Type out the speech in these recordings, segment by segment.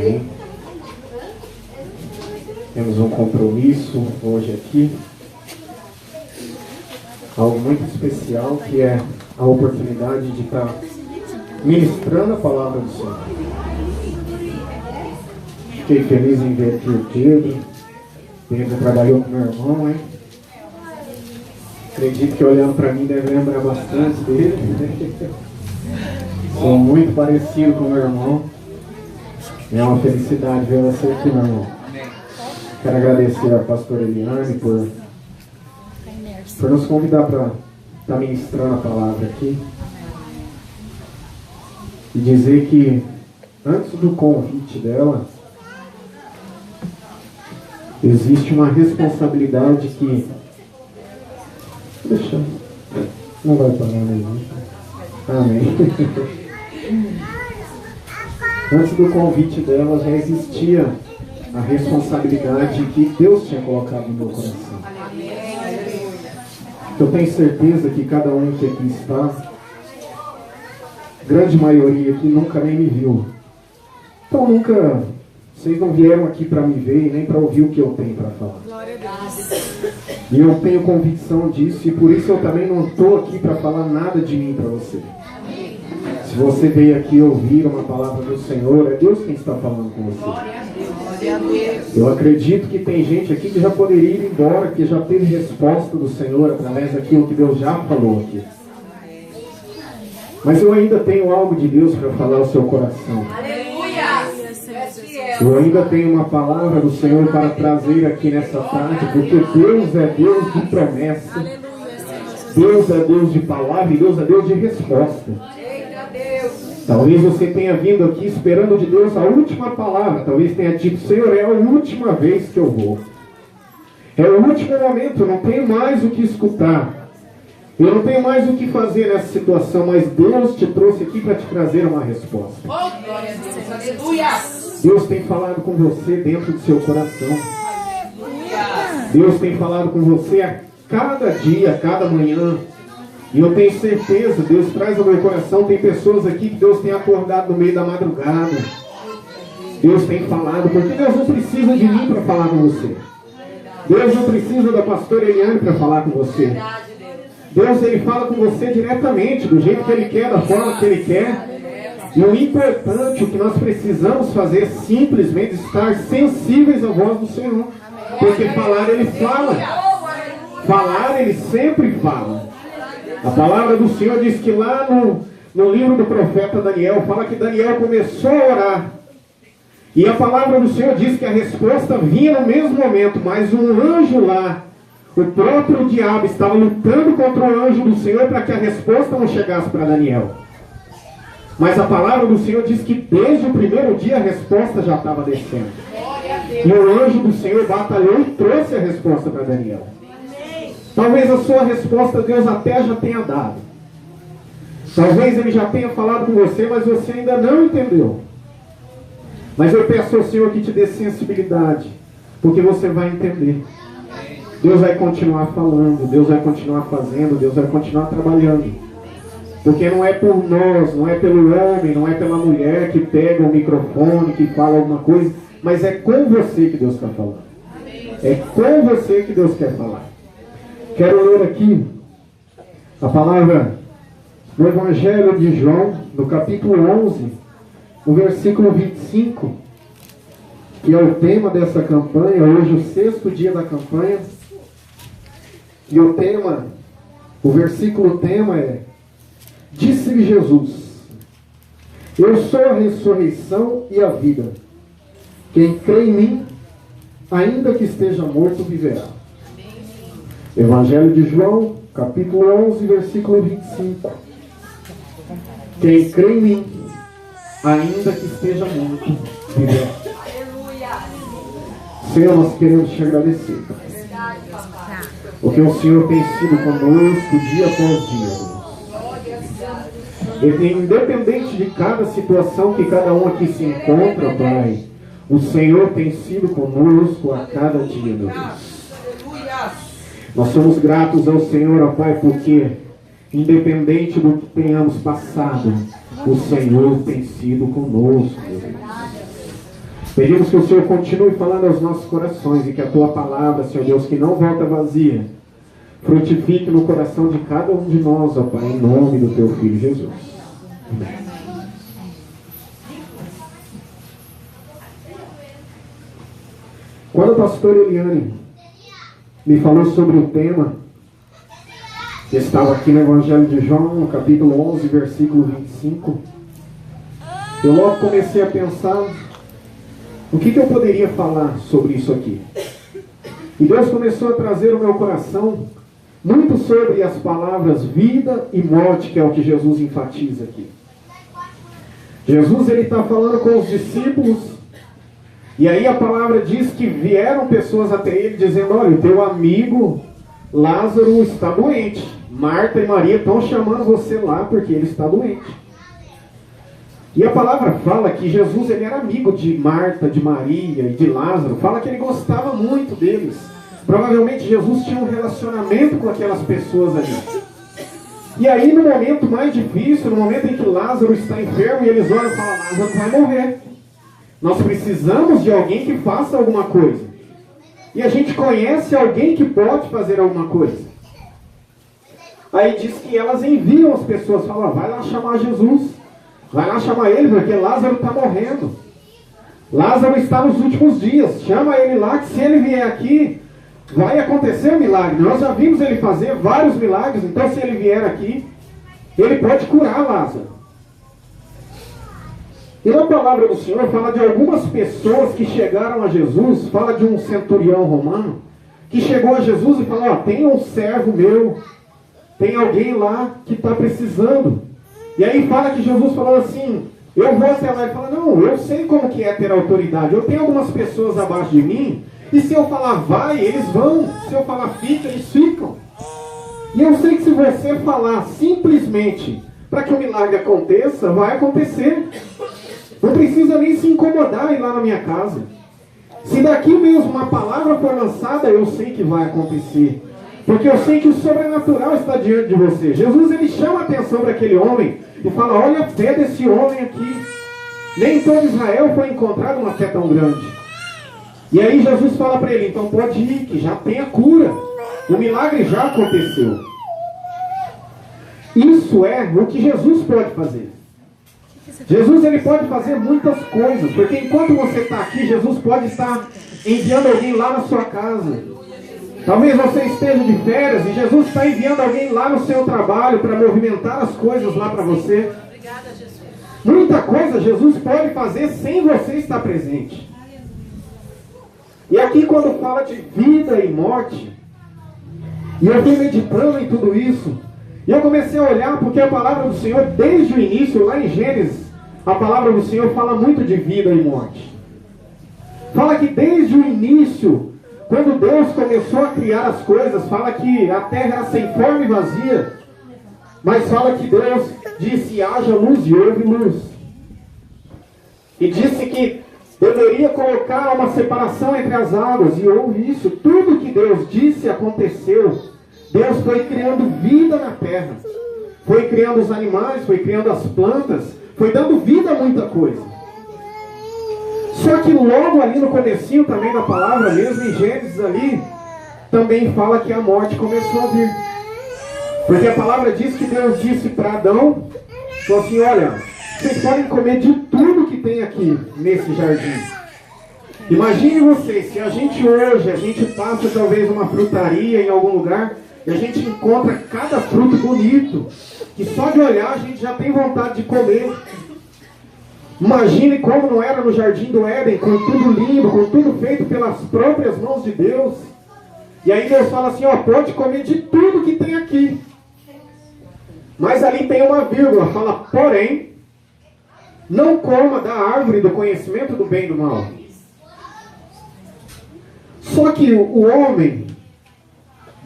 Amém. Temos um compromisso hoje aqui, algo muito especial, que é a oportunidade de estar ministrando a palavra do Senhor. Fiquei feliz em ver aqui o Pedro. Pedro trabalhou com meu irmão, hein? Acredito que olhando para mim deve lembrar bastante dele. Sou muito parecido com meu irmão. É uma felicidade ver você aqui, meu irmão. Quero agradecer à pastora Eliane por nos convidar para estar ministrando a palavra aqui. E dizer que antes do convite dela, existe uma responsabilidade que... Deixa, não vai parar mesmo. Amém. Antes do convite dela já existia a responsabilidade que Deus tinha colocado no meu coração. Eu tenho certeza que cada um que aqui está, grande maioria aqui nunca nem me viu. Então nunca, vocês não vieram aqui para me ver e nem para ouvir o que eu tenho para falar. E eu tenho convicção disso, e por isso eu também não estou aqui para falar nada de mim para você. Se você veio aqui ouvir uma palavra do Senhor, é Deus quem está falando com você. Eu acredito que tem gente aqui que já poderia ir embora, que já teve resposta do Senhor através daquilo que Deus já falou aqui. Mas eu ainda tenho algo de Deus para falar ao seu coração. Eu ainda tenho uma palavra do Senhor para trazer aqui nessa tarde, porque Deus é Deus de promessa, Deus é Deus de palavra e Deus é Deus de resposta. Talvez você tenha vindo aqui esperando de Deus a última palavra, talvez tenha dito: Senhor, é a última vez que eu vou, é o último momento, eu não tenho mais o que escutar, eu não tenho mais o que fazer nessa situação, mas Deus te trouxe aqui para te trazer uma resposta. Deus tem falado com você dentro do seu coração. Deus tem falado com você a cada dia, a cada manhã. E eu tenho certeza, Deus traz ao meu coração, tem pessoas aqui que Deus tem acordado no meio da madrugada. Deus tem falado, porque Deus não precisa de mim para falar com você. Deus não precisa da pastora Eliane para falar com você. Deus, Ele fala com você diretamente, do jeito que Ele quer, da forma que Ele quer. E o importante, o que nós precisamos fazer é simplesmente estar sensíveis à voz do Senhor. Porque falar Ele fala. Falar Ele sempre fala. A palavra do Senhor diz que lá no livro do profeta Daniel, fala que Daniel começou a orar. E a palavra do Senhor diz que a resposta vinha no mesmo momento, mas um anjo lá, o próprio diabo, estava lutando contra o anjo do Senhor para que a resposta não chegasse para Daniel. Mas a palavra do Senhor diz que desde o primeiro dia a resposta já estava descendo. E o anjo do Senhor batalhou e trouxe a resposta para Daniel. Talvez a sua resposta Deus até já tenha dado. Talvez Ele já tenha falado com você, mas você ainda não entendeu. Mas eu peço ao Senhor que te dê sensibilidade, porque você vai entender. Deus vai continuar falando, Deus vai continuar fazendo, Deus vai continuar trabalhando. Porque não é por nós, não é pelo homem, não é pela mulher que pega o microfone, que fala alguma coisa, mas é com você que Deus está falando. É com você que Deus quer falar. Quero ler aqui a palavra no Evangelho de João, no capítulo 11, no versículo 25, que é o tema dessa campanha, hoje o 6º dia da campanha. E o tema, o versículo tema é: Disse-lhe Jesus, eu sou a ressurreição e a vida. Quem crê em mim, ainda que esteja morto, viverá. Evangelho de João, capítulo 11, versículo 25. Quem crê em mim, ainda que esteja morto, viverá. Senhor, nós queremos te agradecer, porque o Senhor tem sido conosco dia após dia. E independente de cada situação que cada um aqui se encontra, Pai, o Senhor tem sido conosco a cada dia, meu Deus. Nós somos gratos ao Senhor, ó Pai, porque independente do que tenhamos passado, o Senhor tem sido conosco, meu Deus. Pedimos que o Senhor continue falando aos nossos corações e que a Tua palavra, Senhor Deus, que não volta vazia, frutifique no coração de cada um de nós, ó Pai, em nome do Teu Filho Jesus. Amém. Quando a pastora Eliane me falou sobre o tema, que estava aqui no Evangelho de João, no capítulo 11, versículo 25, eu logo comecei a pensar o que eu poderia falar sobre isso aqui. E Deus começou a trazer ao meu coração muito sobre as palavras vida e morte, que é o que Jesus enfatiza aqui. Jesus, ele está falando com os discípulos, e aí a palavra diz que vieram pessoas até ele dizendo: olha, o teu amigo Lázaro está doente. Marta e Maria estão chamando você lá porque ele está doente. E a palavra fala que Jesus, ele era amigo de Marta, de Maria e de Lázaro. Fala que ele gostava muito deles. Provavelmente Jesus tinha um relacionamento com aquelas pessoas ali. E aí no momento mais difícil, no momento em que Lázaro está enfermo, e eles olham e falam: Lázaro vai morrer. Nós precisamos de alguém que faça alguma coisa. E a gente conhece alguém que pode fazer alguma coisa. Aí diz que elas enviam as pessoas, falam: vai lá chamar Jesus. Vai lá chamar ele, porque Lázaro está morrendo. Lázaro está nos últimos dias. Chama ele lá, que se ele vier aqui, vai acontecer um milagre. Nós já vimos ele fazer vários milagres, então se ele vier aqui, ele pode curar Lázaro. E na palavra do Senhor fala de algumas pessoas que chegaram a Jesus. Fala de um centurião romano que chegou a Jesus e falou: ó, tem um servo meu, tem alguém lá que está precisando. E aí fala que Jesus falou assim: eu vou até lá. Ele fala: não, eu sei como que é ter autoridade. Eu tenho algumas pessoas abaixo de mim, e se eu falar vai, eles vão. Se eu falar fica, eles ficam. E eu sei que se você falar simplesmente para que o milagre aconteça, vai acontecer. Não precisa nem se incomodar ir lá na minha casa. Se daqui mesmo uma palavra for lançada, eu sei que vai acontecer. Porque eu sei que o sobrenatural está diante de você. Jesus, ele chama a atenção para aquele homem e fala: olha a fé desse homem aqui. Nem todo Israel foi encontrado uma fé tão grande. E aí Jesus fala para ele: então pode ir, que já tem a cura. O milagre já aconteceu. Isso é o que Jesus pode fazer. Jesus, ele pode fazer muitas coisas, porque enquanto você está aqui, Jesus pode estar enviando alguém lá na sua casa. Talvez você esteja de férias e Jesus está enviando alguém lá no seu trabalho para movimentar as coisas lá para você. Obrigada, Jesus. Muita coisa Jesus pode fazer sem você estar presente. E aqui quando fala de vida e morte, e eu fui meditando em tudo isso, e eu comecei a olhar, porque a palavra do Senhor, desde o início, lá em Gênesis, a palavra do Senhor fala muito de vida e morte. Fala que desde o início, quando Deus começou a criar as coisas, fala que a terra era sem forma e vazia, mas fala que Deus disse: haja luz, e houve luz. E disse que deveria colocar uma separação entre as águas, e houve isso. Tudo que Deus disse aconteceu. Deus foi criando vida na terra, foi criando os animais, foi criando as plantas, foi dando vida a muita coisa. Só que logo ali no comecinho também da palavra, mesmo em Gênesis ali, também fala que a morte começou a vir. Porque a palavra diz que Deus disse para Adão, falou assim: olha, vocês podem comer de tudo que tem aqui nesse jardim. Imagine vocês, se a gente passa talvez uma frutaria em algum lugar, e a gente encontra cada fruto bonito, que só de olhar a gente já tem vontade de comer. Imagine como não era no jardim do Éden, com tudo lindo, com tudo feito pelas próprias mãos de Deus. E aí Deus fala assim: ó, pode comer de tudo que tem aqui. Mas ali tem uma vírgula, fala: porém, não coma da árvore do conhecimento do bem e do mal. Só que o homem,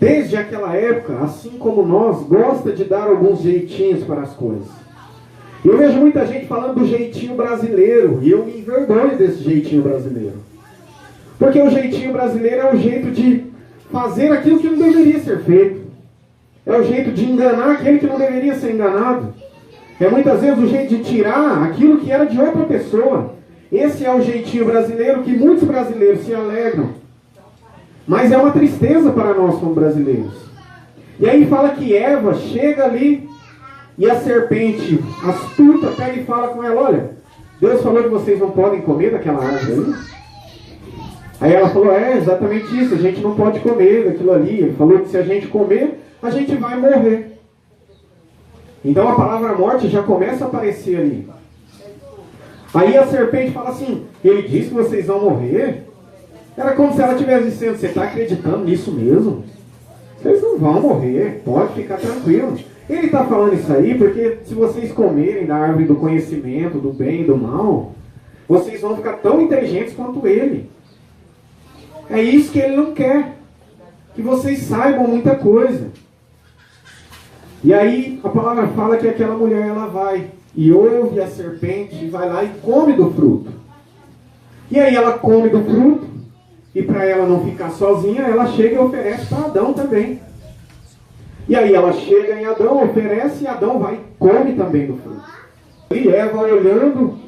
desde aquela época, assim como nós, gosta de dar alguns jeitinhos para as coisas. Eu vejo muita gente falando do jeitinho brasileiro, e eu me envergonho desse jeitinho brasileiro. Porque o jeitinho brasileiro é o jeito de fazer aquilo que não deveria ser feito. É o jeito de enganar aquele que não deveria ser enganado. É muitas vezes o jeito de tirar aquilo que era de outra pessoa Esse é o jeitinho brasileiro que muitos brasileiros se alegram. Mas é uma tristeza para nós como brasileiros. E aí fala que Eva chega ali e a serpente astuta pega e fala com ela, olha, Deus falou que vocês não podem comer daquela árvore ali. Aí ela falou, é exatamente isso, a gente não pode comer daquilo ali. Ele falou que se a gente comer, a gente vai morrer. Então a palavra morte já começa a aparecer ali. Aí a serpente fala assim, ele disse que vocês vão morrer? Era como se ela estivesse dizendo, você está acreditando nisso mesmo? Vocês não vão morrer, pode ficar tranquilo. Ele está falando isso aí porque se vocês comerem da árvore do conhecimento, do bem e do mal, vocês vão ficar tão inteligentes quanto ele. É isso que ele não quer. Que vocês saibam muita coisa. E aí a palavra fala que aquela mulher ela vai e ouve a serpente e vai lá e come do fruto. E aí ela come do fruto e para ela não ficar sozinha, ela chega e oferece para Adão também. E aí ela chega em Adão, oferece e Adão vai e come também do fruto. E Eva olhando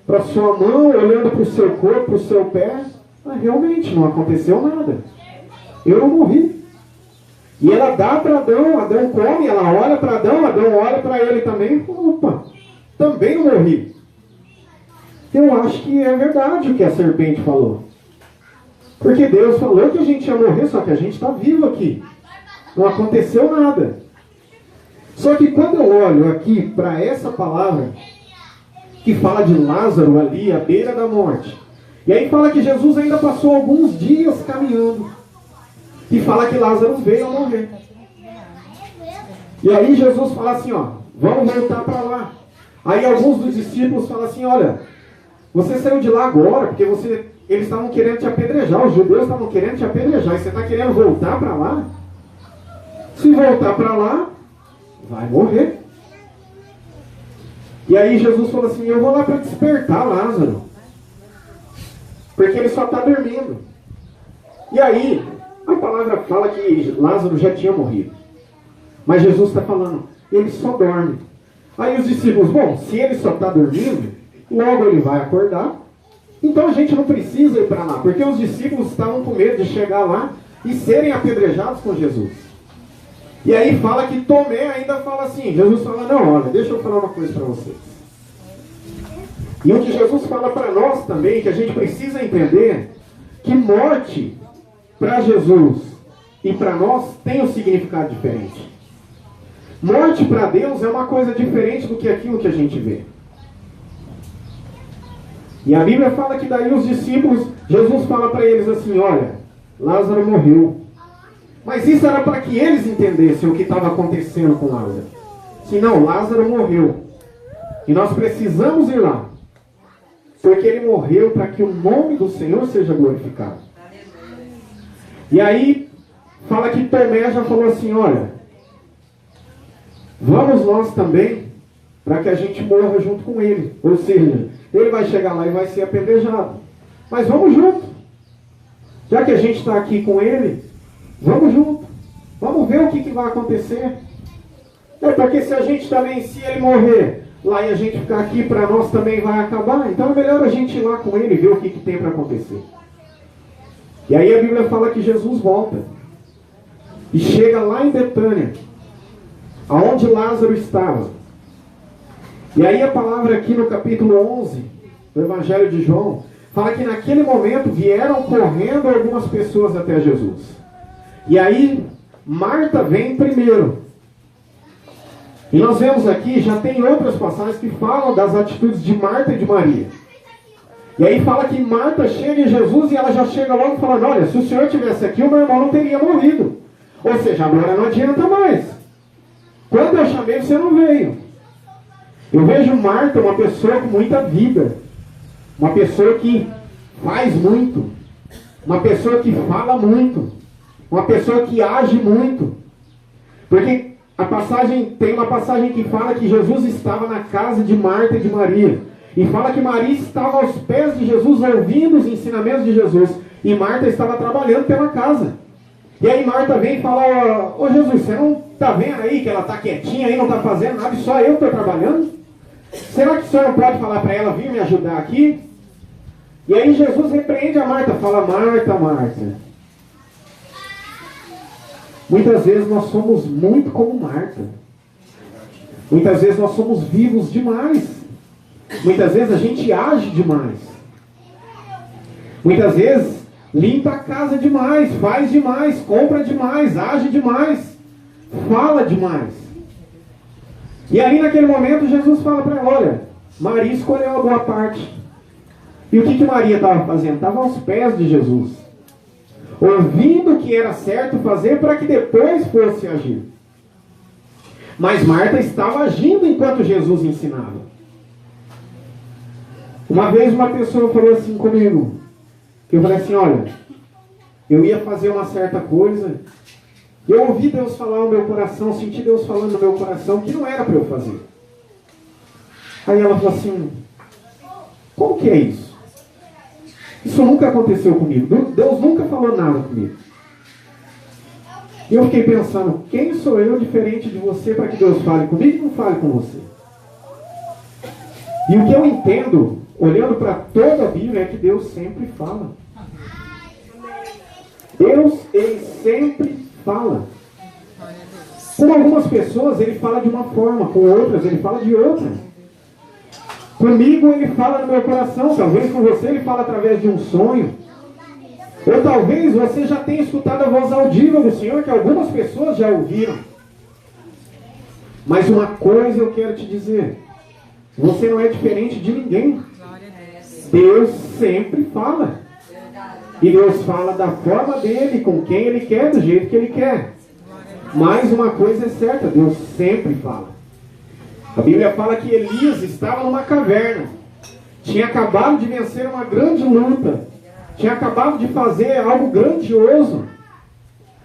para sua mão, olhando para o seu corpo, para o seu pé, mas realmente não aconteceu nada. Eu não morri. E ela dá para Adão, Adão come, ela olha para Adão, Adão olha para ele também, opa, também não morri. Eu acho que é verdade o que a serpente falou. Porque Deus falou que a gente ia morrer, só que a gente está vivo aqui. Não aconteceu nada. Só que quando eu olho aqui para essa palavra, que fala de Lázaro ali, à beira da morte, e aí fala que Jesus ainda passou alguns dias caminhando, e fala que Lázaro veio a morrer. E aí Jesus fala assim, ó, vamos voltar para lá. Aí alguns dos discípulos falam assim, olha, você saiu de lá agora, porque eles estavam querendo te apedrejar, os judeus estavam querendo te apedrejar, e você está querendo voltar para lá? Se voltar para lá, vai morrer. E aí Jesus falou assim, eu vou lá para despertar Lázaro, porque ele só está dormindo. E aí, a palavra fala que Lázaro já tinha morrido. Mas Jesus está falando, ele só dorme. Aí os discípulos, bom, se ele só está dormindo, logo ele vai acordar. Então a gente não precisa ir para lá, porque os discípulos estavam com medo de chegar lá e serem apedrejados com Jesus. E aí fala que Tomé ainda fala assim, Jesus fala, não, olha, deixa eu falar uma coisa para vocês. E o que Jesus fala para nós também, que a gente precisa entender, que morte para Jesus e para nós tem um significado diferente. Morte para Deus é uma coisa diferente do que aquilo que a gente vê. E a Bíblia fala que daí os discípulos, Jesus fala para eles assim, olha, Lázaro morreu. Mas isso era para que eles entendessem o que estava acontecendo com Lázaro. Se não, Lázaro morreu. E nós precisamos ir lá. Porque ele morreu para que o nome do Senhor seja glorificado. E aí, fala que Tomé já falou assim, olha, vamos nós também, para que a gente morra junto com ele. Ou seja, ele vai chegar lá e vai ser apedrejado. Mas vamos junto. Já que a gente está aqui com ele, vamos junto. Vamos ver o que vai acontecer. É porque se a gente também, se ele morrer lá e a gente ficar aqui, para nós também vai acabar. Então é melhor a gente ir lá com ele e ver o que tem para acontecer. E aí a Bíblia fala que Jesus volta. E chega lá em Betânia, aonde Lázaro estava. E aí a palavra aqui no capítulo 11 do Evangelho de João, fala que naquele momento vieram correndo algumas pessoas até Jesus. E aí Marta vem primeiro. E nós vemos aqui, já tem outras passagens que falam das atitudes de Marta e de Maria. E aí fala que Marta chega em Jesus e ela já chega logo falando, olha, se o Senhor estivesse aqui, o meu irmão não teria morrido. Ou seja, agora não adianta mais. Quando eu chamei, você não veio. Eu vejo Marta uma pessoa com muita vida. Uma pessoa que faz muito. Uma pessoa que fala muito. Uma pessoa que age muito. Porque tem uma passagem que fala que Jesus estava na casa de Marta e de Maria. E fala que Maria estava aos pés de Jesus, ouvindo os ensinamentos de Jesus. E Marta estava trabalhando pela casa. E aí Marta vem e fala, ô Jesus, você não está vendo aí que ela está quietinha aí, não está fazendo nada, e só eu estou trabalhando? Será que o senhor não pode falar para ela vir me ajudar aqui? E aí Jesus repreende a Marta, fala: Marta, Marta. Muitas vezes nós somos muito como Marta. Muitas vezes nós somos vivos demais. Muitas vezes a gente age demais. Muitas vezes limpa a casa demais, faz demais, compra demais, age demais, fala demais. E aí naquele momento Jesus fala para ela: olha, Maria escolheu a boa parte. E o que Maria estava fazendo? Estava aos pés de Jesus, ouvindo o que era certo fazer para que depois fosse agir. Mas Marta estava agindo enquanto Jesus ensinava. Uma vez uma pessoa falou assim comigo, que eu falei assim: olha, eu ia fazer uma certa coisa, eu ouvi Deus falar no meu coração, senti Deus falando no meu coração que não era para eu fazer. Aí ela falou assim: como que é isso? Isso nunca aconteceu comigo. Deus nunca falou nada comigo. E eu fiquei pensando: quem sou eu diferente de você para que Deus fale comigo e não fale com você? E o que eu entendo, olhando para toda a Bíblia, é que Deus sempre fala. Deus, Ele sempre fala. Com algumas pessoas Ele fala de uma forma, com outras Ele fala de outra. Comigo Ele fala no meu coração, talvez com você Ele fala através de um sonho. Ou talvez você já tenha escutado a voz audível do Senhor, que algumas pessoas já ouviram. Mas uma coisa eu quero te dizer: você não é diferente de ninguém. Deus sempre fala. E Deus fala da forma dele, com quem Ele quer, do jeito que Ele quer. Mas uma coisa é certa: Deus sempre fala. A Bíblia fala que Elias estava numa caverna. Tinha acabado de vencer uma grande luta. Tinha acabado de fazer algo grandioso.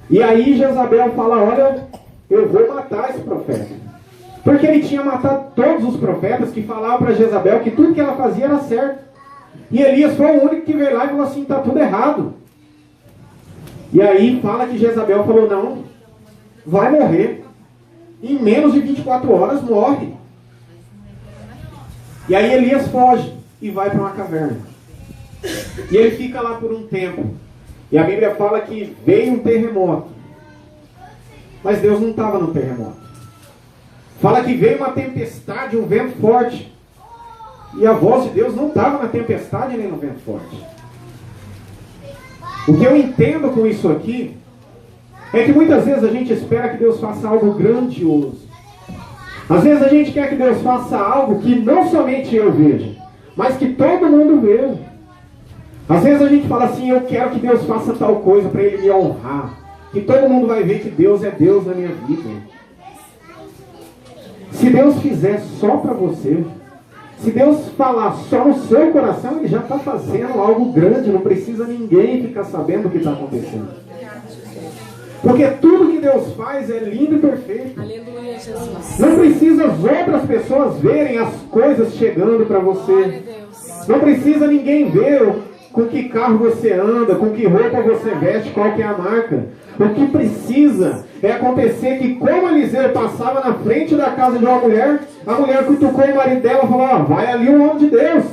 E aí Jezabel fala: olha, eu vou matar esse profeta. Porque ele tinha matado todos os profetas que falavam para Jezabel que tudo que ela fazia era certo. E Elias foi o único que veio lá e falou assim: está tudo errado. E aí fala que Jezabel falou: não, vai morrer. Em menos de 24 horas morre. E aí Elias foge e vai para uma caverna. E ele fica lá por um tempo. E a Bíblia fala que veio um terremoto. Mas Deus não estava no terremoto. Fala que veio uma tempestade, um vento forte. E a voz de Deus não estava na tempestade nem no vento forte. O que eu entendo com isso aqui é que muitas vezes a gente espera que Deus faça algo grandioso. Às vezes a gente quer que Deus faça algo que não somente eu veja, mas que todo mundo veja. Às vezes a gente fala assim: eu quero que Deus faça tal coisa para Ele me honrar, que todo mundo vai ver que Deus é Deus na minha vida. Se Deus fizer só para você, se Deus falar só no seu coração, Ele já está fazendo algo grande. Não precisa ninguém ficar sabendo o que está acontecendo. Porque tudo que Deus faz é lindo e perfeito. Aleluia, Jesus. Não precisa as outras pessoas verem as coisas chegando para você. Não precisa ninguém ver com que carro você anda, com que roupa você veste, qual que é a marca. O que precisa é acontecer que, como Eliseu passava na frente da casa de uma mulher, a mulher cutucou o marido dela e falou: ó, vai ali o homem de Deus.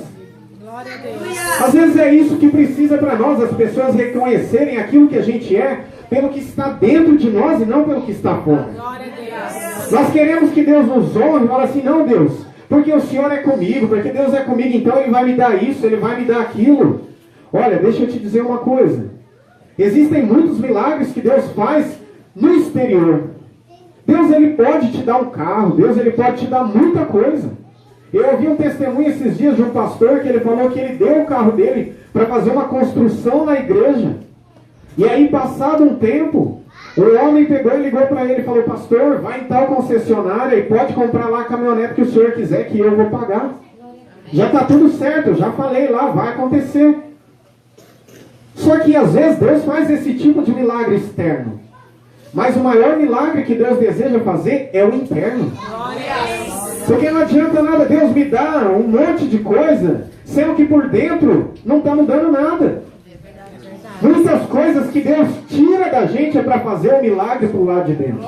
Glória a Deus. Às vezes é isso que precisa para nós, as pessoas reconhecerem aquilo que a gente é pelo que está dentro de nós e não pelo que está fora. Glória a Deus. Nós queremos que Deus nos honre e fala assim: não, Deus, porque o Senhor é comigo, porque Deus é comigo, então Ele vai me dar isso, Ele vai me dar aquilo. Olha, deixa eu te dizer uma coisa. Existem muitos milagres que Deus faz no exterior. Deus, Ele pode te dar um carro, Deus, Ele pode te dar muita coisa. Eu ouvi um testemunho esses dias de um pastor que ele falou que ele deu o carro dele para fazer uma construção na igreja. E aí, passado um tempo, o homem pegou e ligou para ele e falou: pastor, vai em tal concessionária e pode comprar lá a caminhonete que o senhor quiser, que eu vou pagar. Já está tudo certo, eu já falei lá, vai acontecer. Só que às vezes Deus faz esse tipo de milagre externo. Mas o maior milagre que Deus deseja fazer é o interno. Porque não adianta nada Deus me dar um monte de coisa, sendo que por dentro não está mudando nada. Muitas coisas que Deus tira da gente é para fazer um milagre para o lado de dentro.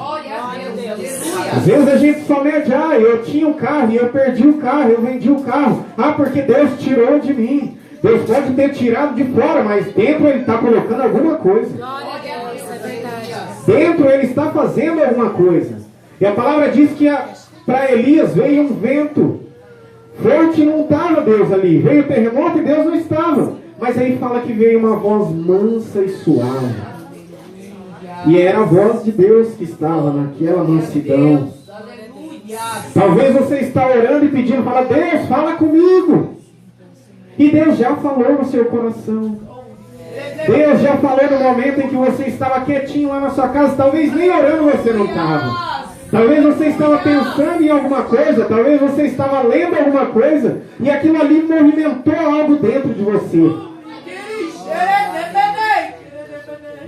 Às vezes a gente só mede: eu tinha um carro e eu perdi o carro, eu vendi o carro. Porque Deus tirou de mim. Deus pode ter tirado de fora, mas dentro Ele está colocando alguma coisa. Glória a Deus, é verdade. Dentro Ele está fazendo alguma coisa. E a palavra diz que para Elias veio um vento forte e não estava Deus ali. Veio o terremoto e Deus não estava. Mas aí fala que veio uma voz mansa e suave. E era a voz de Deus que estava naquela mansidão. Talvez você está orando e pedindo, fala, Deus, fala comigo. E Deus já falou no seu coração. Deus já falou no momento em que você estava quietinho lá na sua casa. Talvez nem orando você não estava. Talvez você estava pensando em alguma coisa. Talvez você estava lendo alguma coisa. E aquilo ali movimentou algo dentro de você.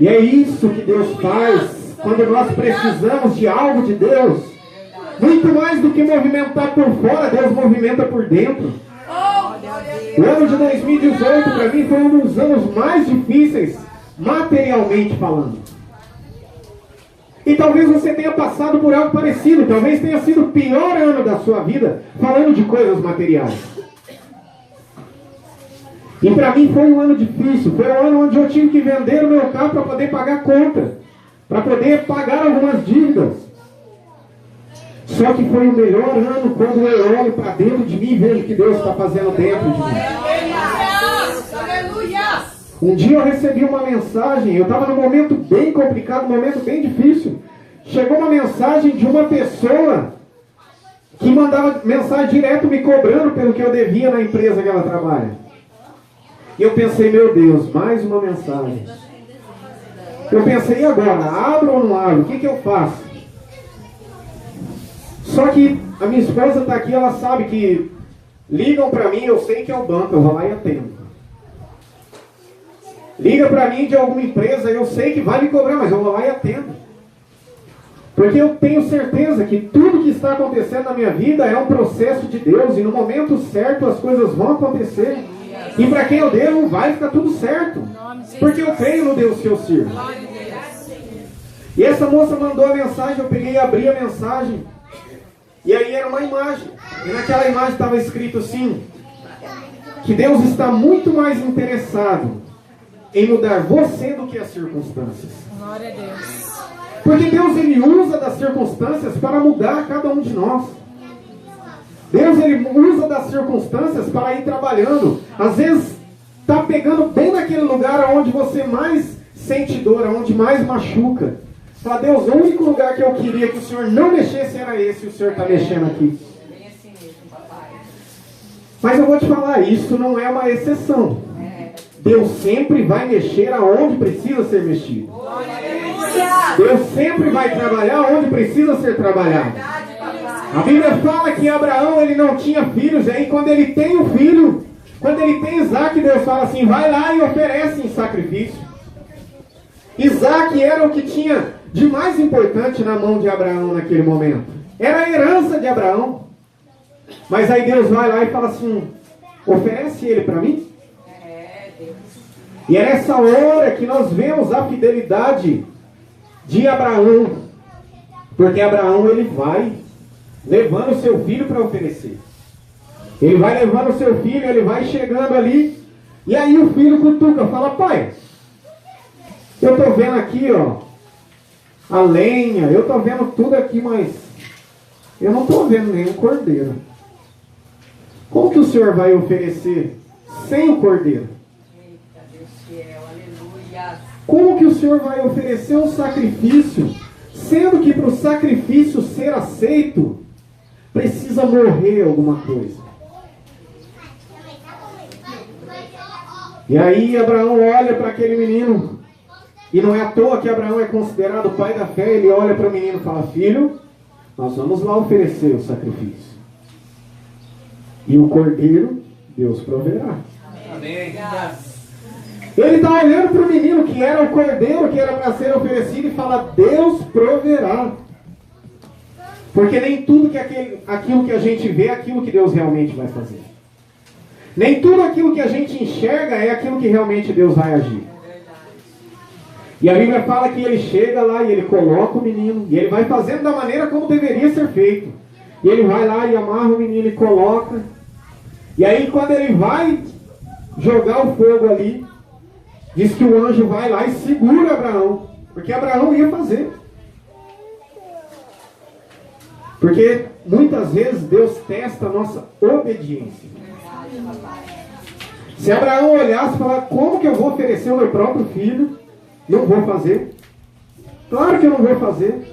E é isso que Deus faz quando nós precisamos de algo de Deus. Muito mais do que movimentar por fora, Deus movimenta por dentro. O ano de 2018 para mim foi um dos anos mais difíceis, materialmente falando. E talvez você tenha passado por algo parecido. Talvez tenha sido o pior ano da sua vida, falando de coisas materiais. E para mim foi um ano difícil. Foi um ano onde eu tive que vender o meu carro para poder pagar a conta, para poder pagar algumas dívidas. Só que foi o melhor ano quando eu olho para dentro de mim e vejo o que Deus está fazendo dentro de mim. Um dia eu recebi uma mensagem, eu estava num momento bem complicado, um momento bem difícil. Chegou uma mensagem de uma pessoa que mandava mensagem direto me cobrando pelo que eu devia na empresa que ela trabalha. E eu pensei, meu Deus, mais uma mensagem. Eu pensei, e agora? Abro ou não abro? O que eu faço? Só que a minha esposa está aqui, ela sabe que ligam para mim, eu sei que é o banco, eu vou lá e atendo. Liga para mim de alguma empresa, eu sei que vai me cobrar, mas eu vou lá e atendo. Porque eu tenho certeza que tudo que está acontecendo na minha vida é um processo de Deus, e no momento certo as coisas vão acontecer. E para quem eu devo, vai ficar tudo certo. Porque eu creio no Deus que eu sirvo. E essa moça mandou a mensagem, eu peguei e abri a mensagem. E aí era uma imagem. E naquela imagem estava escrito assim: que Deus está muito mais interessado em mudar você do que as circunstâncias. Glória a Deus. Porque Deus, Ele usa das circunstâncias para mudar cada um de nós. Deus, Ele usa das circunstâncias para ir trabalhando. Às vezes está pegando bem naquele lugar onde você mais sente dor, onde mais machuca. Fala, Deus, o único lugar que eu queria que o Senhor não mexesse era esse, e o Senhor está mexendo aqui. Mas eu vou te falar, isso não é uma exceção. Deus sempre vai mexer aonde precisa ser mexido. Deus sempre vai trabalhar onde precisa ser trabalhado. A Bíblia fala que Abraão, ele não tinha filhos, e aí quando ele tem o filho, quando ele tem Isaac, Deus fala assim, vai lá e oferece em sacrifício. Isaac era o que tinha de mais importante na mão de Abraão naquele momento. Era a herança de Abraão. Mas aí Deus vai lá e fala assim, oferece ele para mim. E é nessa hora que nós vemos a fidelidade de Abraão. Porque Abraão, ele vai levando o seu filho para oferecer. Ele vai levando o seu filho, ele vai chegando ali. E aí o filho cutuca, fala, pai, eu estou vendo aqui, ó, a lenha, eu estou vendo tudo aqui, mas eu não estou vendo nenhum cordeiro. Como que o Senhor vai oferecer sem o cordeiro? Como que o Senhor vai oferecer um sacrifício, sendo que para o sacrifício ser aceito, precisa morrer alguma coisa? E aí Abraão olha para aquele menino, e não é à toa que Abraão é considerado o pai da fé. Ele olha para o menino e fala, filho, nós vamos lá oferecer o sacrifício. E o cordeiro, Deus proverá. Amém. Ele está olhando para o menino que era o cordeiro, que era para ser oferecido, e fala, Deus proverá. Porque nem tudo que aquilo que a gente vê é aquilo que Deus realmente vai fazer. Nem tudo aquilo que a gente enxerga é aquilo que realmente Deus vai agir. E a Bíblia fala que ele chega lá e ele coloca o menino, e ele vai fazendo da maneira como deveria ser feito. E ele vai lá e amarra o menino e coloca. E aí quando ele vai jogar o fogo ali, diz que o anjo vai lá e segura Abraão, porque Abraão ia fazer. Porque muitas vezes Deus testa a nossa obediência. Se Abraão olhasse e falar, como que eu vou oferecer o meu próprio filho? Não vou fazer. Claro que eu não vou fazer.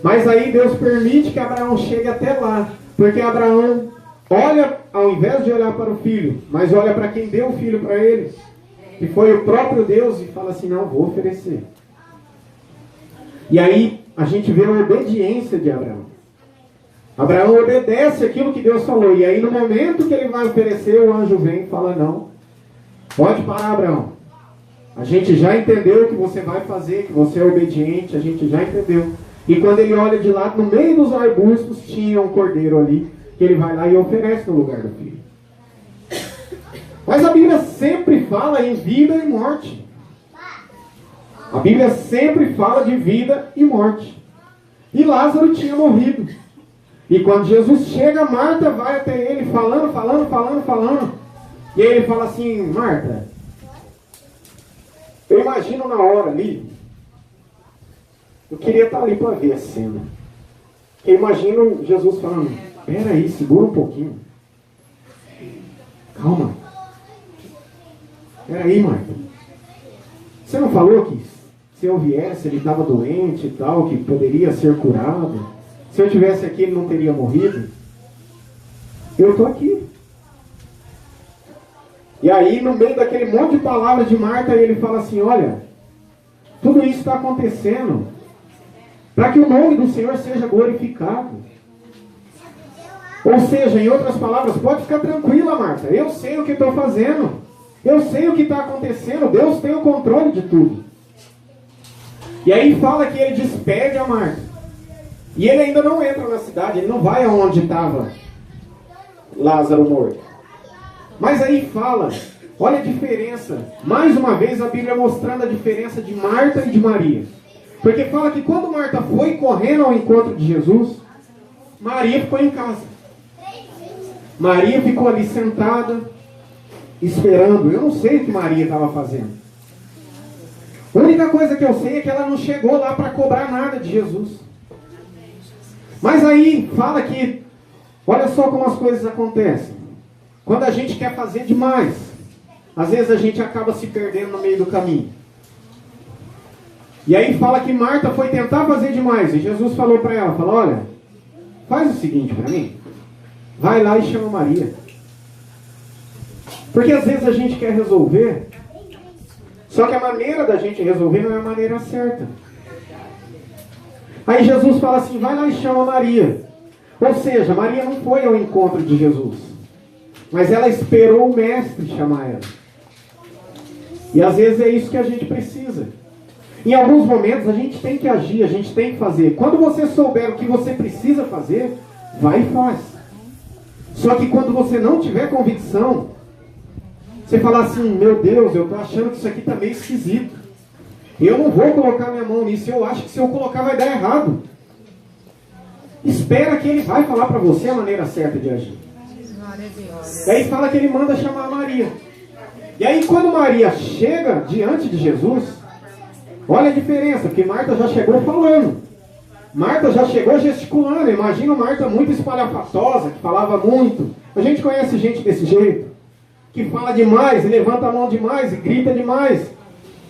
Mas aí Deus permite que Abraão chegue até lá. Porque Abraão olha, ao invés de olhar para o filho, mas olha para quem deu o filho para ele, que foi o próprio Deus, e fala assim, não, vou oferecer. E aí a gente vê a obediência de Abraão. Abraão obedece aquilo que Deus falou. E aí no momento que ele vai oferecer, o anjo vem e fala, não, pode parar, Abraão. A gente já entendeu que você vai fazer, que você é obediente, a gente já entendeu. E quando ele olha de lado, no meio dos arbustos, tinha um cordeiro ali, que ele vai lá e oferece no lugar do filho. Mas a Bíblia sempre fala em vida e morte. A Bíblia sempre fala de vida e morte. E Lázaro tinha morrido. E quando Jesus chega, Marta vai até ele falando. E aí ele fala assim, Marta, eu imagino na hora ali, eu queria estar ali para ver a cena. Eu imagino Jesus falando, espera aí, segura um pouquinho. Calma. Espera aí, Marta. Você não falou que se eu viesse, ele estava doente e tal, que poderia ser curado? Se eu tivesse aqui, ele não teria morrido? Eu estou aqui. E aí, no meio daquele monte de palavras de Marta, ele fala assim, olha, tudo isso está acontecendo para que o nome do Senhor seja glorificado. Ou seja, em outras palavras, pode ficar tranquila, Marta, eu sei o que estou fazendo, eu sei o que está acontecendo, Deus tem o controle de tudo. E aí fala que ele despede a Marta. E ele ainda não entra na cidade, ele não vai aonde estava Lázaro morto. Mas aí fala, olha a diferença, mais uma vez a Bíblia mostrando a diferença de Marta e de Maria. Porque fala que quando Marta foi correndo ao encontro de Jesus, Maria ficou em casa. Maria ficou ali sentada, esperando. Eu não sei o que Maria estava fazendo. A única coisa que eu sei é que ela não chegou lá para cobrar nada de Jesus. Mas aí fala que, olha só como as coisas acontecem. Quando a gente quer fazer demais, às vezes a gente acaba se perdendo no meio do caminho. E aí fala que Marta foi tentar fazer demais. E Jesus falou para ela, falou, olha, faz o seguinte para mim. Vai lá e chama Maria. Porque às vezes a gente quer resolver, só que a maneira da gente resolver não é a maneira certa. Aí Jesus fala assim, vai lá e chama Maria. Ou seja, Maria não foi ao encontro de Jesus, mas ela esperou o mestre chamar ela. E às vezes é isso que a gente precisa. Em alguns momentos a gente tem que agir, a gente tem que fazer. Quando você souber o que você precisa fazer, vai e faz. Só que quando você não tiver convicção, você falar assim, meu Deus, eu estou achando que isso aqui está meio esquisito. Eu não vou colocar minha mão nisso, eu acho que se eu colocar vai dar errado. Espera que ele vai falar para você a maneira certa de agir. E aí fala que ele manda chamar Maria. E aí quando Maria chega diante de Jesus, olha a diferença, porque Marta já chegou falando. Marta já chegou gesticulando. Imagina Marta muito espalhafatosa, que falava muito. A gente conhece gente desse jeito, que fala demais, e levanta a mão demais, e grita demais.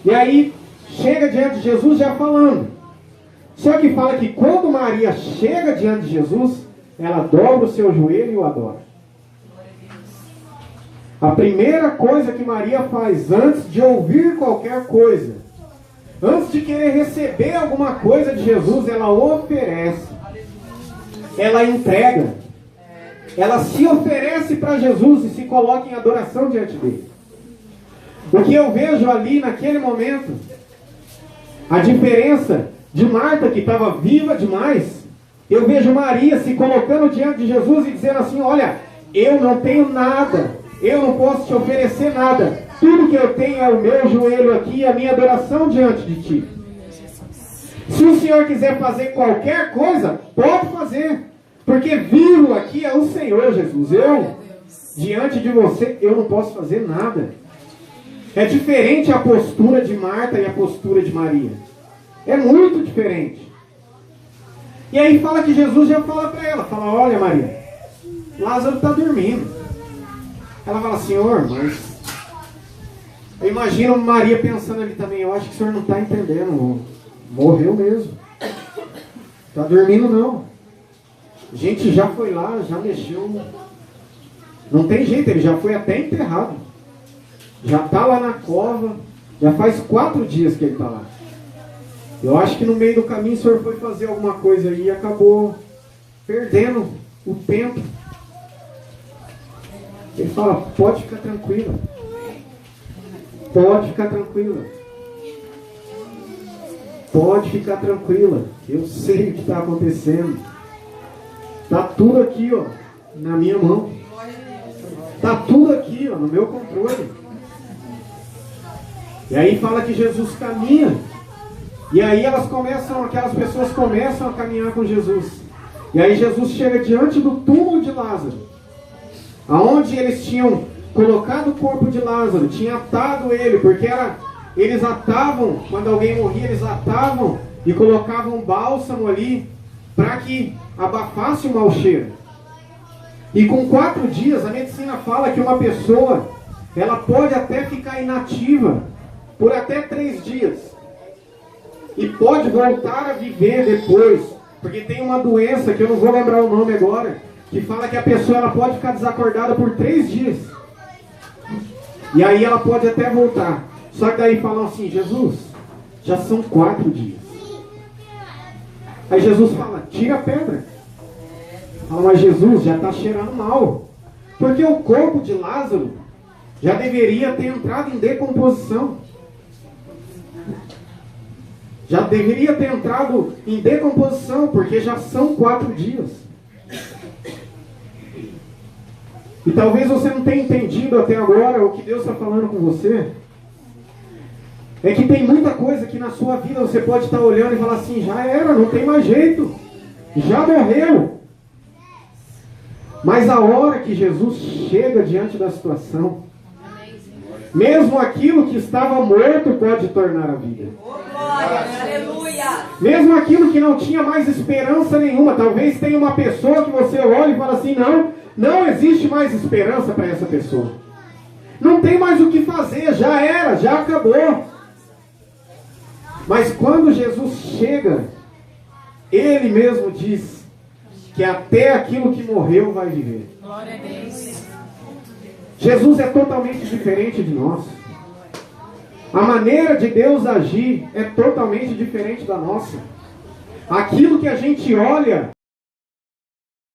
E aí chega diante de Jesus já falando. Só que fala que quando Maria chega diante de Jesus, ela dobra o seu joelho e o adora. A primeira coisa que Maria faz antes de ouvir qualquer coisa, antes de querer receber alguma coisa de Jesus, ela oferece. Ela entrega. Ela se oferece para Jesus e se coloca em adoração diante dele. O que eu vejo ali naquele momento, a diferença de Marta, que estava viva demais, eu vejo Maria se colocando diante de Jesus e dizendo assim, olha, eu não tenho nada, eu não posso te oferecer nada, tudo que eu tenho é o meu joelho aqui, a minha adoração diante de ti. Se o Senhor quiser fazer qualquer coisa, pode fazer, porque vivo aqui é o Senhor Jesus. diante de você, eu não posso fazer nada. É diferente a postura de Marta e a postura de Maria. É muito diferente. E aí fala que Jesus já fala para ela, fala, olha Maria, Lázaro está dormindo. Ela fala, Senhor, mas... Eu imagino Maria pensando ali também, eu acho que o Senhor não está entendendo, morreu mesmo. Está dormindo não. A gente já foi lá, já mexeu. Não tem jeito, ele já foi até enterrado. Já está lá na cova, já faz 4 dias que ele está lá. Eu acho que no meio do caminho o Senhor foi fazer alguma coisa aí e acabou perdendo o tempo. Ele fala, pode ficar tranquila. Pode ficar tranquila. Pode ficar tranquila. Eu sei o que está acontecendo. Está tudo aqui, ó, na minha mão. Está tudo aqui, ó, no meu controle. E aí fala que Jesus caminha. E aí aquelas pessoas começam a caminhar com Jesus. E aí Jesus chega diante do túmulo de Lázaro, aonde eles tinham colocado o corpo de Lázaro, tinha atado ele, porque eles atavam, quando alguém morria, eles atavam e colocavam um bálsamo ali, para que abafasse o mau cheiro. E com 4 dias, a medicina fala que uma pessoa, ela pode até ficar inativa, por até 3 dias. E pode voltar a viver depois, porque tem uma doença, que eu não vou lembrar o nome agora, que fala que a pessoa ela pode ficar desacordada por 3 dias. E aí ela pode até voltar. Só que daí falam assim, Jesus, já são 4 dias. Aí Jesus fala, tira a pedra. Fala, mas Jesus, já está cheirando mal. Porque o corpo de Lázaro já deveria ter entrado em decomposição. Já deveria ter entrado em decomposição, porque já são 4 dias. E talvez você não tenha entendido até agora o que Deus está falando com você. É que tem muita coisa que na sua vida você pode estar olhando e falar assim, já era, não tem mais jeito. Já morreu. Mas a hora que Jesus chega diante da situação, mesmo aquilo que estava morto pode tornar a vida. Mesmo aquilo que não tinha mais esperança nenhuma. Talvez tenha uma pessoa que você olha e fala assim, não existe mais esperança para essa pessoa. Não tem mais o que fazer, já era, já acabou. Mas quando Jesus chega, Ele mesmo diz que até aquilo que morreu vai viver. Glória a Deus. Jesus é totalmente diferente de nós. A maneira de Deus agir é totalmente diferente da nossa. Aquilo que a gente olha